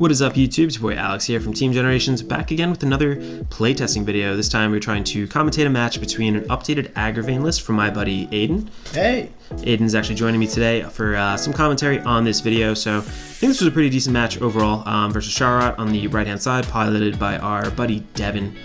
What is up, YouTube? It's your boy Alex here from Team Generations, back again with another playtesting video. This time we're trying to commentate a match between an updated Agravain list from my buddy Aiden. Hey! Aiden's actually joining me today for some commentary on this video, so I think this was a pretty decent match overall versus Scharhrot on the right-hand side, piloted by our buddy Devin.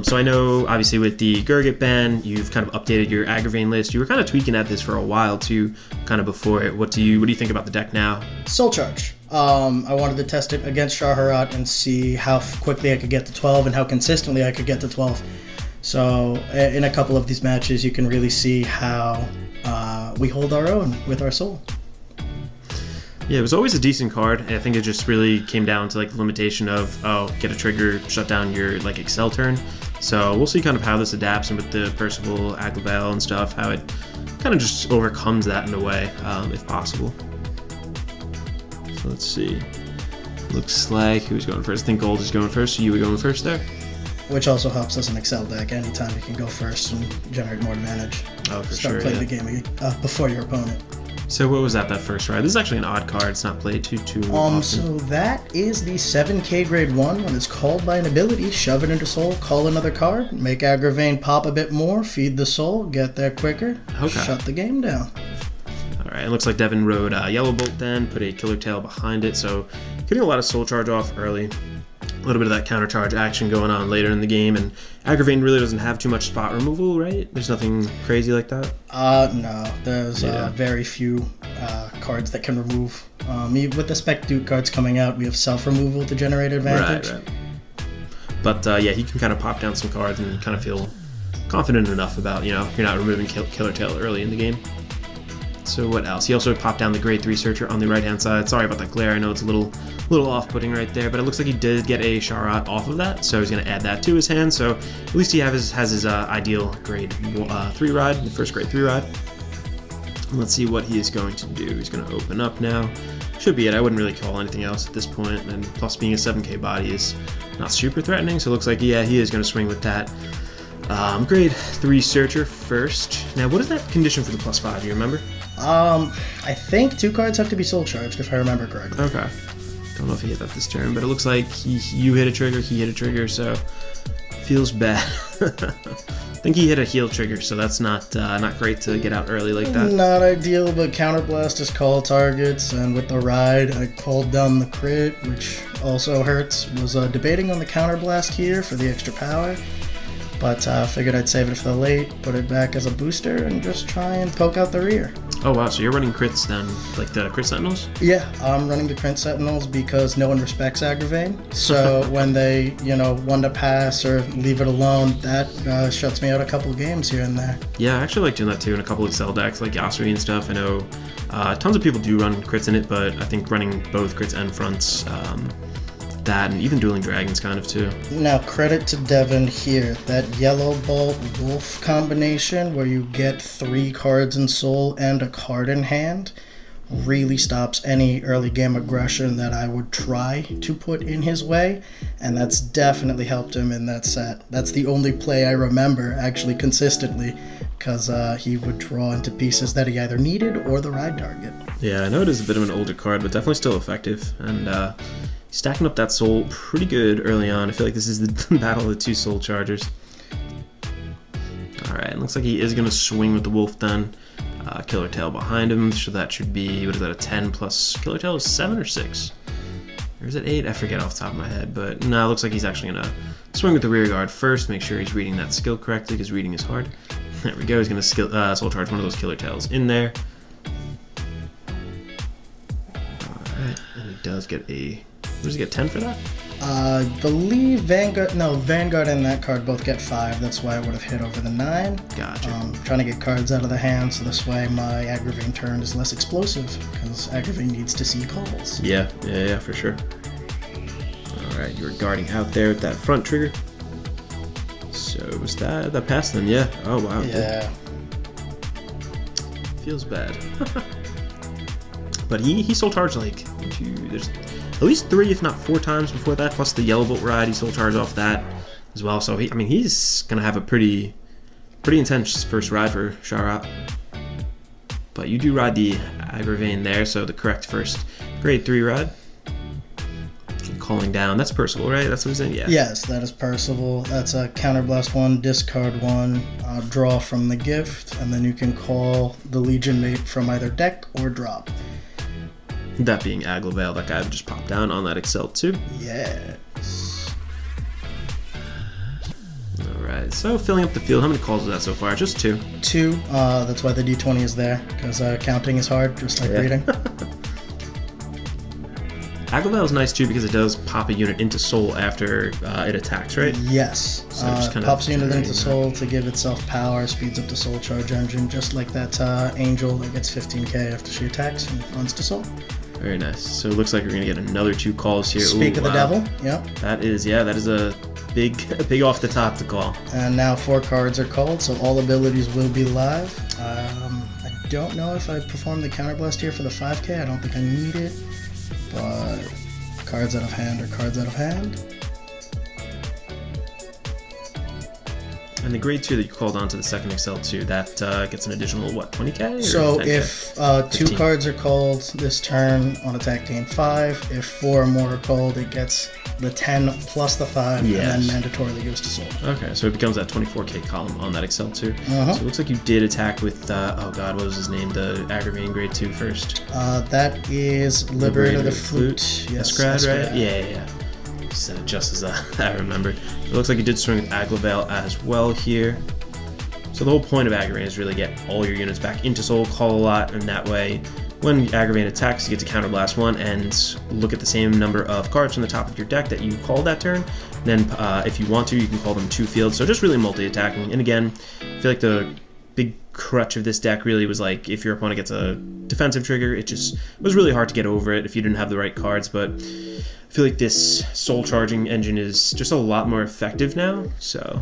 So I know, obviously, with the Gurgit ban, you've kind of updated your Agravain list. You were kind of tweaking at this for a while, too, kind of before it. What do you think about the deck now? Soul Charge. I wanted to test it against Scharhrot and see how quickly I could get to 12 and how consistently I could get to 12. So in a couple of these matches, you can really see how we hold our own with our soul. Yeah, it was always a decent card. I think it just really came down to like the limitation of, get a trigger, shut down your like Excel turn. So we'll see kind of how this adapts, and with the Percival, Agravain and stuff, how it kind of just overcomes that in a way, if possible. So let's see. Looks like who's going first? I think Gold is going first, so you were going first there. Which also helps as an Excel deck. Anytime you can go first and generate more advantage. Oh, for Start sure. playing Yeah. the game before your opponent. So what was that first ride? This is actually an odd card. It's not played too often. So that is the 7K grade 1. When it's called by an ability, shove it into soul, call another card, make Agravain pop a bit more, feed the soul, get there quicker, Okay. shut the game down. Alright, it looks like Devin rode Yellow Bolt then, put a Killer Tail behind it, so getting a lot of soul charge off early. A little bit of that counter charge action going on later in the game, and Agravain really doesn't have too much spot removal, right? There's nothing crazy like that? No, there's very few cards that can remove. With the Spec Duke cards coming out, we have self-removal to generate advantage. Right. But yeah, he can kind of pop down some cards and kind of feel confident enough about, you're not removing Killer Tail early in the game. So what else? He also popped down the grade 3 Searcher on the right-hand side. Sorry about that glare. I know it's a little off-putting right there, but it looks like he did get a Scharhrot off of that, so he's going to add that to his hand. So at least he has his ideal grade 3 ride, the first grade 3 ride. Let's see what he is going to do. He's going to open up now. Should be it. I wouldn't really call anything else at this point, and plus being a 7K body is not super threatening, so it looks like, yeah, he is going to swing with that. Grade 3 Searcher first. Now, what is that condition for the +5? Do you remember? I think 2 cards have to be soul charged, if I remember correctly. Okay. Don't know if he hit that this turn, but it looks like you hit a trigger, he hit a trigger, so feels bad. I think he hit a heal trigger, so that's not great to get out early like that. Not ideal, but Counterblast is call targets, and with the ride, I called down the crit, which also hurts. Was debating on the Counterblast here for the extra power, but figured I'd save it for the late, put it back as a booster, and just try and poke out the rear. Oh wow, so you're running crits then, like the crit sentinels? Yeah, I'm running the crit sentinels because no one respects Agravain. So when they, want to pass or leave it alone, that shuts me out a couple of games here and there. Yeah, I actually like doing that too in a couple of Excel decks, like Soiree and stuff. I know tons of people do run crits in it, but I think running both crits and fronts, that and even dueling dragons kind of too. Now credit to Devin here, that Yellow Bolt Wolf combination where you get 3 cards in soul and a card in hand really stops any early game aggression that I would try to put in his way, and that's definitely helped him in that set. That's the only play I remember actually consistently, because he would draw into pieces that he either needed or the ride target. Yeah, I know it is a bit of an older card, but definitely still effective, and stacking up that soul pretty good early on. I feel like this is the battle of the 2 soul chargers. Alright, looks like he is going to swing with the wolf then. Killer Tail behind him, so that should be, what is that, a 10 plus Killer Tail is 7 or 6? Or is it 8? I forget off the top of my head, but no, it looks like he's actually going to swing with the rear guard first, make sure he's reading that skill correctly, because reading is hard. There we go, he's going to soul charge one of those Killer Tails in there. Alright, and he does get a... Does he get 10 for that? I believe Vanguard and that card both get 5. That's why I would have hit over the 9. Gotcha. Trying to get cards out of the hand, so this way my Agravain turn is less explosive, because Agravain needs to see calls. Yeah, for sure. Alright, you were guarding out there with that front trigger. So was that passed then? Yeah. Oh wow. Yeah. Feels bad. But he soul charged like there's at least 3, if not 4 times before that, plus the Yellow Bolt ride, he soul charged off that as well. So he's gonna have a pretty intense first ride for Scharhrot. But you do ride the Agravain there, so the correct first grade 3 ride. calling down. That's Percival, right? That's what he's saying? Yeah. Yes, that is Percival. That's a counterblast 1, discard 1, draw from the gift, and then you can call the Legion mate from either deck or drop. That being Agravain, that guy would just pop down on that Excel too. Yes. Alright, so filling up the field, how many calls is that so far? Just 2. 2, that's why the D20 is there, because counting is hard, just like reading. Agravain is nice too because it does pop a unit into soul after it attacks, right? Yes. So just kind pops a of unit into soul to give itself power, speeds up the soul charge engine, just like that angel that gets 15k after she attacks and runs to soul. Very nice. So it looks like we're gonna get another 2 calls here. Speak of the devil. Yep. That is a big off the top to call. And now 4 cards are called, so all abilities will be live. I don't know if I perform the counterblast here for the 5k. I don't think I need it, but cards out of hand are cards out of hand. And the grade 2 that you called onto the second Excel 2, that gets an additional, what, 20k? Or So 10K? if 2 cards are called this turn on attack gain 5, if 4 or more are called, it gets the 10 plus the 5, Yes. and then mandatorily goes to soul. Okay, so it becomes that 24k column on that Excel 2. Uh-huh. So it looks like you did attack with, oh god, what was his name? The Agravain grade 2 first. That is Liberator the Flute. Yes, Escrad, right? Escrad. Yeah. Said it just as I remembered. It looks like you did swing with Agravain as well here. So the whole point of Agravain is really get all your units back into soul, call a lot, and that way when Agravain attacks, you get to counterblast 1 and look at the same number of cards from the top of your deck that you called that turn. Then if you want to, you can call them 2 fields. So just really multi-attacking. And again, I feel like the big crutch of this deck really was like if your opponent gets a defensive trigger, it was really hard to get over it if you didn't have the right cards. But I feel like this soul charging engine is just a lot more effective now. So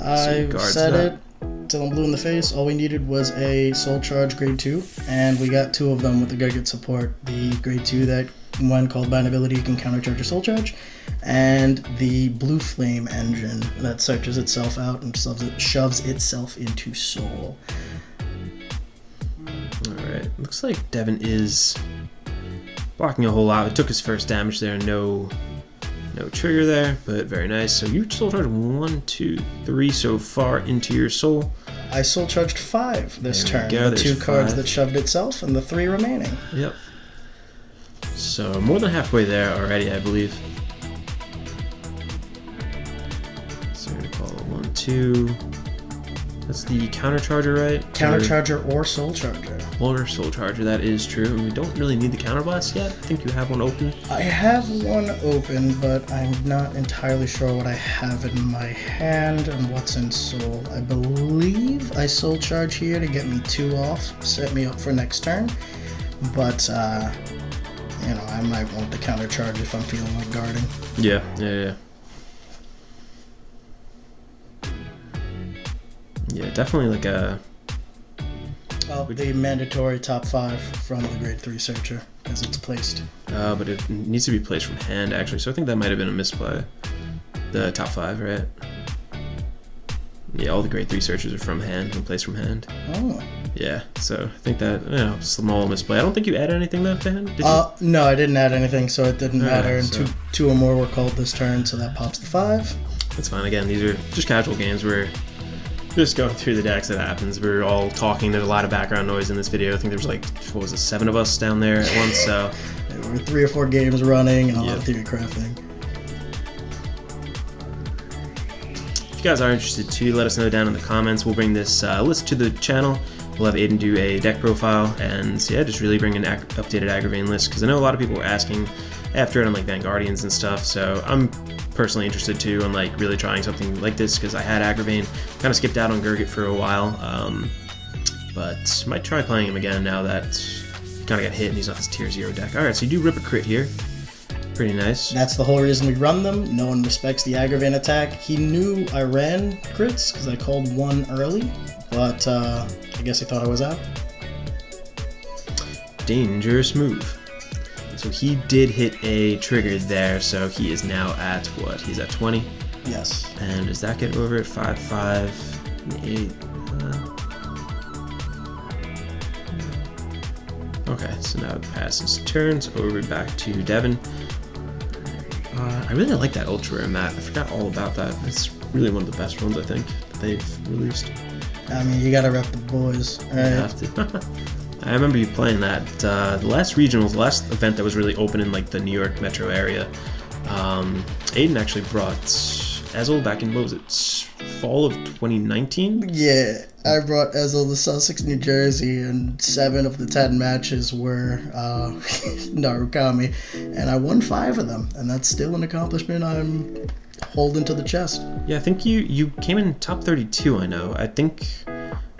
I've said it till I'm blue in the face. All we needed was a soul charge grade 2, and we got 2 of them with the Gurgit support. The grade 2 that when called by an ability you can countercharge your soul charge, and the blue flame engine that searches itself out and shoves itself into soul. Alright, looks like Devin is blocking a whole lot. It took his first damage there, no trigger there, but very nice. So you soul charged 1, 2, 3 so far into your soul. I soul charged 5 this turn. Go. The 2 There's cards 5. that shoved itself and the 3 remaining. Yep. So more than halfway there already, I believe. So we're gonna call it 1, 2. That's the counter charger, right? Countercharger or soul charger. Or soul charger, that is true. And we don't really need the counterblast yet. I think you have one open. I have one open, but I'm not entirely sure what I have in my hand and what's in soul. I believe I soul charge here to get me 2 off, set me up for next turn. But, I might want the counter charge if I'm feeling like guarding. Yeah. Yeah, definitely like a... Well, the mandatory top 5 from the grade 3 searcher, as it's placed. but it needs to be placed from hand, actually. So I think that might have been a misplay. The top 5, right? Yeah, all the grade 3 searchers are from hand, and placed from hand. Oh. Yeah, so I think that, small misplay. I don't think you added anything though to hand, did you? No, I didn't add anything, so it didn't matter. And so- two or more were called this turn, so that pops the 5. That's fine. Again, these are just casual games where just going through the decks that happens. We're all talking. There's a lot of background noise in this video. I think there's 7 of us down there at once, so... There were 3 or 4 games running and a lot Yep. of theory crafting. If you guys are interested too, let us know down in the comments. We'll bring this list to the channel. We'll have Aiden do a deck profile and just really bring an updated Agravain list, because I know a lot of people were asking after it on Vanguardians and stuff, so I'm personally interested too on really trying something like this, because I had Agravain, kind of skipped out on Gurgit for a while, but might try playing him again now that he kind of got hit and he's not this tier 0 deck. Alright, so you do rip a crit here. Pretty nice. That's the whole reason we run them. No one respects the Agravain attack. He knew I ran crits because I called 1 early, but I guess he thought I was out. Dangerous move. So he did hit a trigger there, so he is now at what? He's at 20? Yes. And does that get over at 5, 5, 8? Okay, so now it passes turns over back to Devin. I really like that ultra rare mat. I forgot all about that. It's really one of the best ones I think that they've released. I mean, you gotta rep the boys, right? You have to. I remember you playing that. The last regionals, the last event that was really open in like the New York metro area. Aiden actually brought Ezel back in, what was it, fall of 2019? Yeah, I brought Ezel to Sussex, New Jersey, and 7 of the 10 matches were Narukami, and I won 5 of them, and that's still an accomplishment I'm holding to the chest. Yeah, I think you came in top 32, I know. I think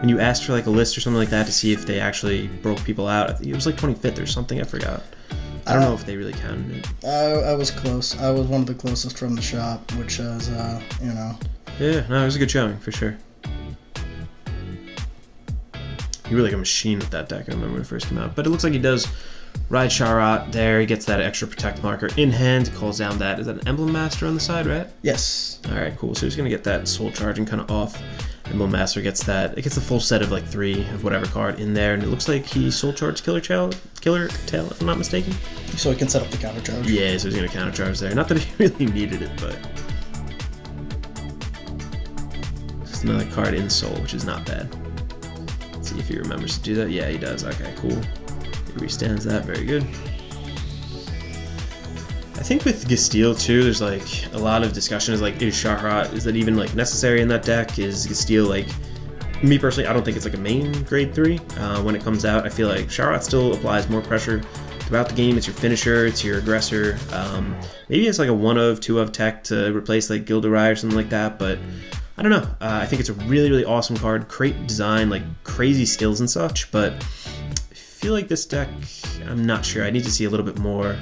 when you asked for like a list or something like that to see if they actually broke people out, I think it was like 25th or something, I forgot. I don't know if they really counted it. I was close. I was one of the closest from the shop, which is, you know. Yeah, no, it was a good showing, for sure. He really like a machine with that deck, I remember when it first came out. But it looks like he does ride Scharhrot there. He gets that extra protect marker in hand, calls down that. Is that an Emblem Master on the side, right? Yes. Alright, cool. So he's going to get that Soul Charging kind of off. Emblem Master gets that. It gets a full set of like 3 of whatever card in there, and it looks like he Soul Charged Killer Tail, if I'm not mistaken. So he can set up the counter charge. Yeah, so he's going to counter charge there. Not that he really needed it, but just another card in Soul, which is not bad. Let's see if he remembers to do that. Yeah, he does. Okay, cool. He restands that. Very good. I think with Gasteel too, there's like a lot of discussion is like, is Scharhrot, is that even like necessary in that deck? Is Gasteel like, me personally, I don't think it's like a main grade 3. When it comes out, I feel like Scharhrot still applies more pressure throughout the game. It's your finisher, it's your aggressor. Maybe it's like a 1 of, 2 of tech to replace like Gilderai or something like that, but I don't know. I think it's a really, really awesome card. Great design, like crazy skills and such, but I feel like this deck, I'm not sure. I need to see a little bit more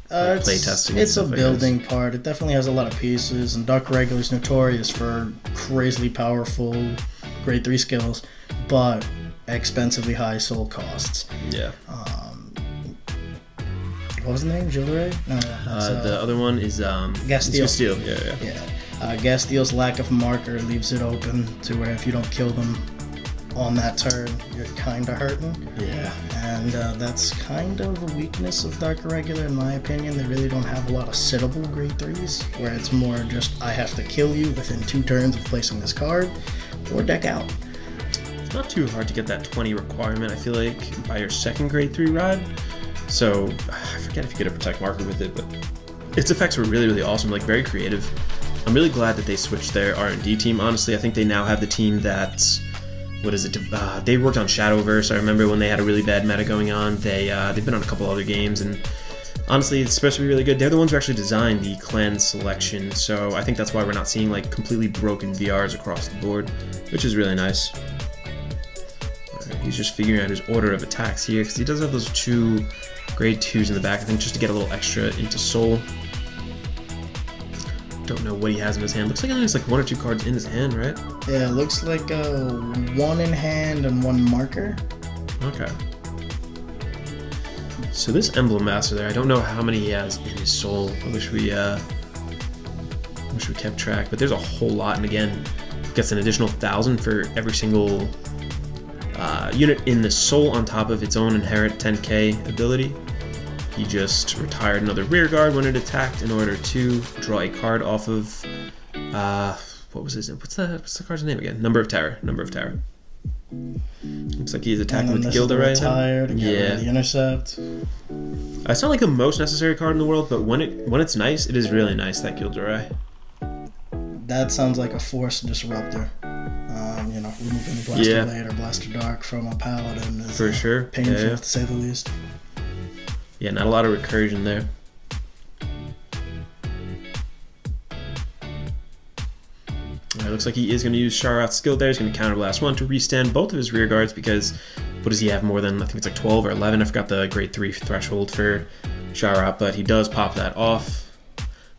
play testing. It's a building part. It definitely has a lot of pieces, and Dark Regular is notorious for crazily powerful grade 3 skills, but expensively high soul costs. Yeah. What was the name? Gilderai? No, the other one is Gasteel. Gasteel. Yeah. Gasteel's lack of marker leaves it open to where if you don't kill them on that turn, you're kind of hurting. Yeah. And that's kind of a weakness of Dark Irregular, in my opinion. They really don't have a lot of sittable grade 3s, where it's more just, I have to kill you within 2 turns of placing this card, or deck out. It's not too hard to get that 20 requirement, I feel like, by your second grade 3 ride. So, I forget if you get a protect marker with it, but its effects were really, really awesome, like very creative. I'm really glad that they switched their R&D team, honestly. I think they now have the team that, they worked on Shadowverse. I remember when they had a really bad meta going on. They've been on a couple other games, and honestly, it's supposed to be really good. They're the ones who actually designed the clan selection, so I think that's why we're not seeing like completely broken VRs across the board, which is really nice. Alright, he's just figuring out his order of attacks here, because he does have those 2 grade 2s in the back, I think, just to get a little extra into Soul. Don't know what he has in his hand. Looks like he only has like 1 or 2 cards in his hand, right? Yeah, it looks like 1 in hand and 1 marker. Okay. So this Emblem Master there, I don't know how many he has in his Soul. I wish we kept track, but there's a whole lot, and again, gets an additional 1,000 for every single unit in the Soul on top of its own inherent 10k ability. He just retired another rear guard when it attacked in order to draw a card off of what was his name? What's the card's name again? Number of Terror. Looks like he's attacking with Gilderai. Retired and get rid of the intercept. It's not like the most necessary card in the world, but when it's nice, it is really nice, that Gilderai. That sounds like a Force Disruptor. Removing the Blaster Blade or Blaster Dark from a Paladin is for sure painful, to say the least. Yeah, not a lot of recursion there. Alright, looks like he is going to use Scharhrot's skill there. He's going to counterblast 1 to restand both of his rear guards, because what does he have more than, I think it's like 12 or 11. I forgot the grade 3 threshold for Scharhrot, but he does pop that off.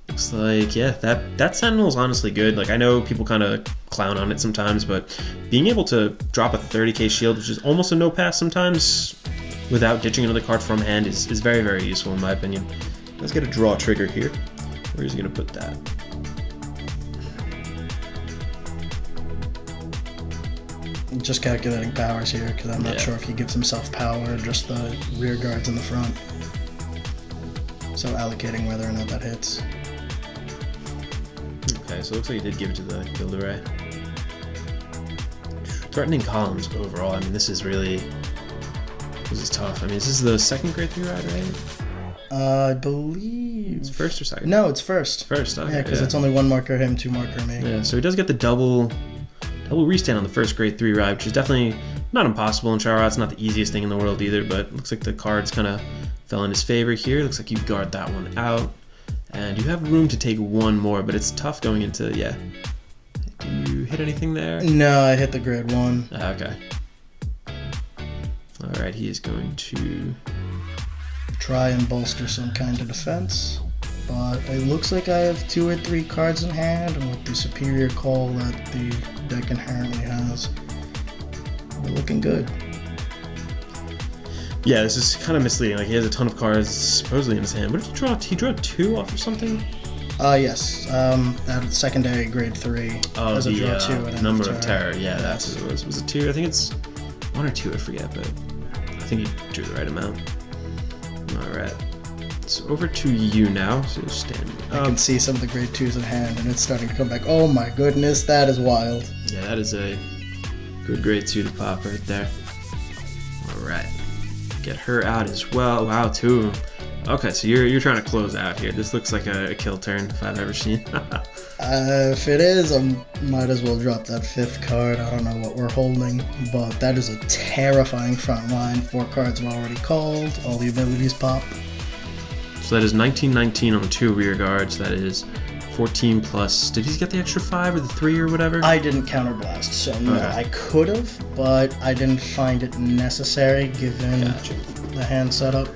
Looks like, yeah, that Sentinel is honestly good. Like, I know people kind of clown on it sometimes, but being able to drop a 30k shield, which is almost a no pass sometimes, without ditching another card from hand is very, very useful in my opinion. Let's get a draw trigger here. Where is he going to put that? Just calculating powers here, because I'm not sure if he gives himself power or just the rear guards in the front. So allocating whether or not that hits. Okay, so it looks like he did give it to the Gilderay. Threatening columns overall. I mean, this is tough. I mean, this is the second grade 3 ride, right? I believe It's first or second? No, it's first. First, okay. Yeah, because it's only 1 marker him, 2 marker me. Yeah, so he does get the double restand on the first grade 3 ride, which is definitely not impossible in Scharhrot. It's not the easiest thing in the world either, but it looks like the cards kind of fell in his favor here. Looks like you guard that one out. And you have room to take 1 more, but it's tough going into, yeah. Do you hit anything there? No, I hit the grade 1. Okay. Alright, he is going to try and bolster some kind of defense. But it looks like I have 2 or 3 cards in hand, and with the superior call that the deck inherently has, we're looking good. Yeah, this is kind of misleading. Like, he has a ton of cards supposedly in his hand. What did he draw? He drew 2 off or something? Yes. That secondary grade 3. Oh, as a draw 2 the number of terror. Yeah, that's what it was. Was it 2? I think it's 1 or 2. I forget, but I think he drew the right amount. All right. So over to you now. So stand I up. can see some of the grade 2s in hand, and it's starting to come back. Oh my goodness, that is wild. Yeah, that is a good grade 2 to pop right there. All right. Get her out as well. Wow, 2 of them. Okay, so you're trying to close out here. This looks like a kill turn if I've ever seen. If it is, I might as well drop that 5th card. I don't know what we're holding, but that is a terrifying front line. 4 cards are already called. All the abilities pop. So that is 1919 on the 2 rear guards. That is 14 plus. Did he get the extra 5 or the 3 or whatever? I didn't counterblast, so no, Okay. I could have, but I didn't find it necessary given the hand setup.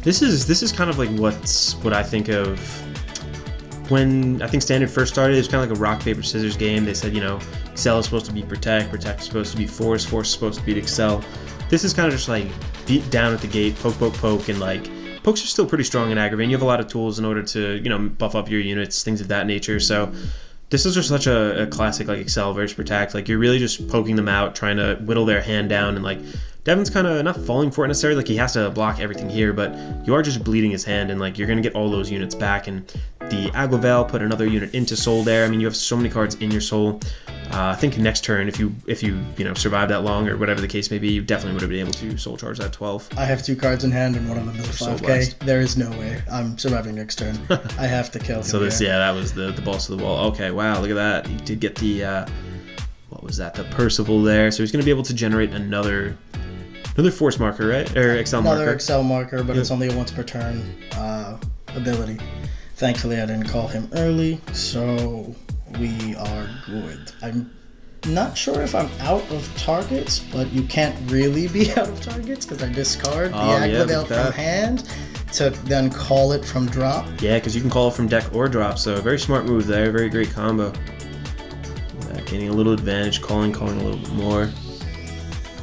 This is kind of like what I think of when I think Standard first started. It was kind of like a rock paper scissors game. They said, Excel is supposed to be protect is supposed to be force is supposed to beat Excel. This is kind of just like beat down at the gate, poke, and like pokes are still pretty strong in Agravain. You have a lot of tools in order to buff up your units, things of that nature. So this is just such a classic like Excel versus protect. Like you're really just poking them out, trying to whittle their hand down, and like Devin's kind of not falling for it necessarily. Like he has to block everything here, but you are just bleeding his hand, and like you're gonna get all those units back. And the Agravain put another unit into soul there. I mean, you have so many cards in your soul. I think next turn, if you survive that long or whatever the case may be, you definitely would have been able to soul charge that 12. I have 2 cards in hand, and one of them is a 5k. blessed. There is no way I'm surviving next turn. I have to kill him. So this, that was the boss of the wall. Okay, wow, look at that. He did get the what was that? The Percival there. So he's going to be able to generate another force marker, right? Or Excel marker. Another Excel marker, but it's only a once per turn ability. Thankfully, I didn't call him early, so we are good. I'm not sure if I'm out of targets, but you can't really be out of targets because I discard the Agravain from hand to then call it from drop. Yeah, because you can call it from deck or drop, so very smart move there, very great combo. Gaining a little advantage, calling a little bit more.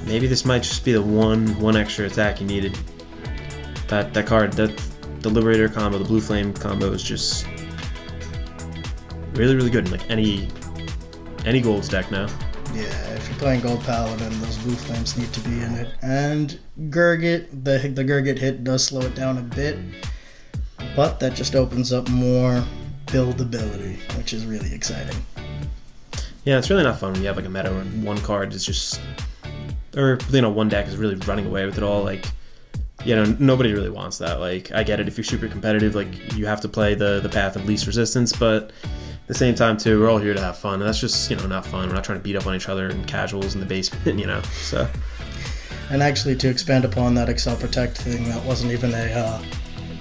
Maybe this might just be the one extra attack you needed. That card, the Liberator combo, the Blue Flame combo is just really, really good in like any Gold's deck now. Yeah, if you're playing Gold Paladin, those Blue Flames need to be in it. And Gurgit, the Gurgit hit does slow it down a bit, but that just opens up more buildability, which is really exciting. Yeah, it's really not fun when you have like a meta where one card is just, or one deck is really running away with it all. Like, nobody really wants that. Like, I get it if you're super competitive, like you have to play the path of least resistance, but at the same time too, we're all here to have fun, and that's just not fun. We're not trying to beat up on each other and casuals in the basement, so. And actually, to expand upon that Excel Protect thing, that wasn't even a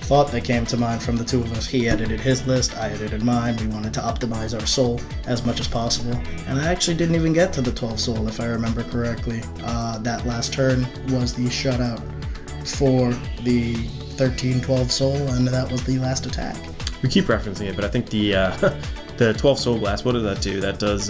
thought that came to mind from the 2 of us. He edited his list, I edited mine. We wanted to optimize our soul as much as possible, and I actually didn't even get to the 12 soul if I remember correctly. That last turn was the shutout for the 13-12 soul, and that was the last attack. We keep referencing it, but I think the 12 Soul Blast, what does that do? That does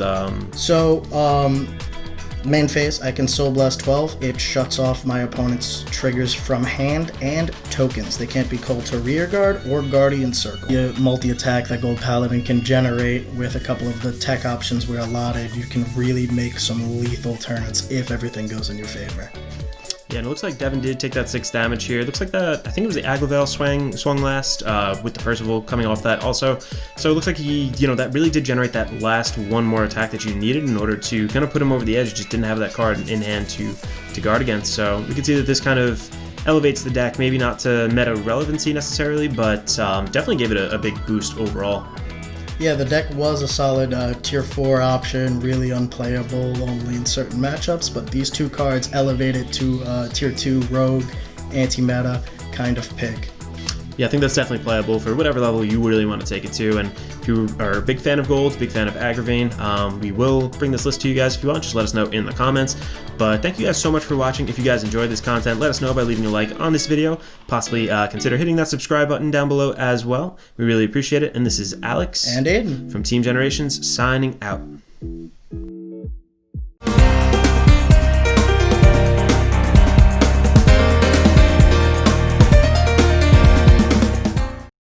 main phase, I can Soul Blast 12. It shuts off my opponent's triggers from hand and tokens. They can't be called to rear guard or Guardian Circle. The multi-attack that Gold Paladin can generate with a couple of the tech options we're allotted, you can really make some lethal turns if everything goes in your favor. Yeah, and it looks like Devin did take that 6 damage here. It looks like that, I think it was the Agravain swung last with the Percival coming off that also. So it looks like he, that really did generate that last one more attack that you needed in order to kind of put him over the edge. Just didn't have that card in hand to guard against. So we can see that this kind of elevates the deck, maybe not to meta relevancy necessarily, but definitely gave it a big boost overall. Yeah, the deck was a solid tier 4 option, really unplayable only in certain matchups, but these 2 cards elevate it to tier 2 rogue, anti-meta kind of pick. Yeah, I think that's definitely playable for whatever level you really want to take it to. And if you are a big fan of gold, big fan of Agravain, we will bring this list to you guys if you want. Just let us know in the comments. But thank you guys so much for watching. If you guys enjoyed this content, let us know by leaving a like on this video. Possibly consider hitting that subscribe button down below as well. We really appreciate it. And this is Alex and Aiden from Team Generations signing out.